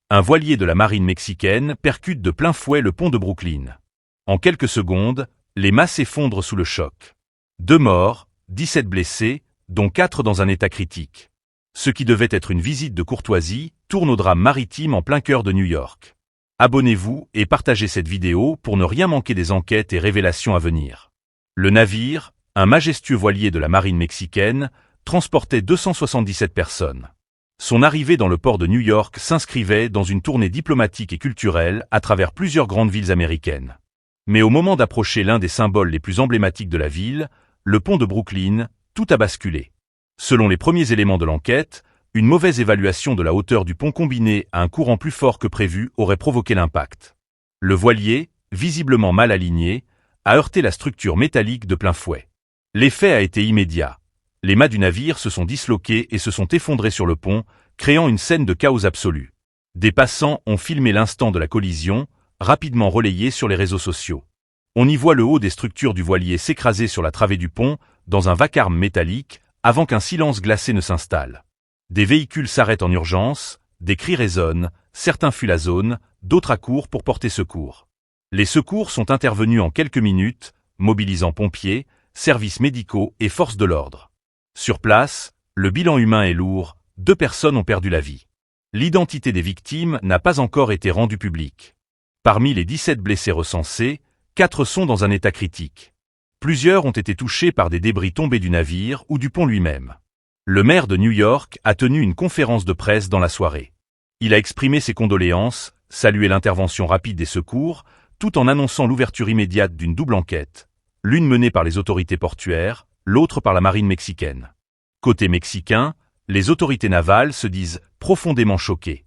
Un voilier de la marine mexicaine percute de plein fouet le pont de Brooklyn. En quelques secondes, les mâts s'effondrent sous le choc. 2 morts, 17 blessés, dont 4 dans un état critique. Ce qui devait être une visite de courtoisie tourne au drame maritime en plein cœur de New York. Abonnez-vous et partagez cette vidéo pour ne rien manquer des enquêtes et révélations à venir. Le navire, un majestueux voilier de la marine mexicaine, transportait 277 personnes. Son arrivée dans le port de New York s'inscrivait dans une tournée diplomatique et culturelle à travers plusieurs grandes villes américaines. Mais au moment d'approcher l'un des symboles les plus emblématiques de la ville, le pont de Brooklyn, tout a basculé. Selon les premiers éléments de l'enquête, une mauvaise évaluation de la hauteur du pont combinée à un courant plus fort que prévu aurait provoqué l'impact. Le voilier, visiblement mal aligné, a heurté la structure métallique de plein fouet. L'effet a été immédiat. Les mâts du navire se sont disloqués et se sont effondrés sur le pont, créant une scène de chaos absolu. Des passants ont filmé l'instant de la collision, rapidement relayé sur les réseaux sociaux. On y voit le haut des structures du voilier s'écraser sur la travée du pont, dans un vacarme métallique, avant qu'un silence glacé ne s'installe. Des véhicules s'arrêtent en urgence, des cris résonnent, certains fuient la zone, d'autres accourent pour porter secours. Les secours sont intervenus en quelques minutes, mobilisant pompiers, services médicaux et forces de l'ordre. Sur place, le bilan humain est lourd, 2 personnes ont perdu la vie. L'identité des victimes n'a pas encore été rendue publique. Parmi les 17 blessés recensés, 4 sont dans un état critique. Plusieurs ont été touchés par des débris tombés du navire ou du pont lui-même. Le maire de New York a tenu une conférence de presse dans la soirée. Il a exprimé ses condoléances, salué l'intervention rapide des secours, tout en annonçant l'ouverture immédiate d'une double enquête, l'une menée par les autorités portuaires, l'autre par la marine mexicaine. Côté mexicain, les autorités navales se disent profondément choquées.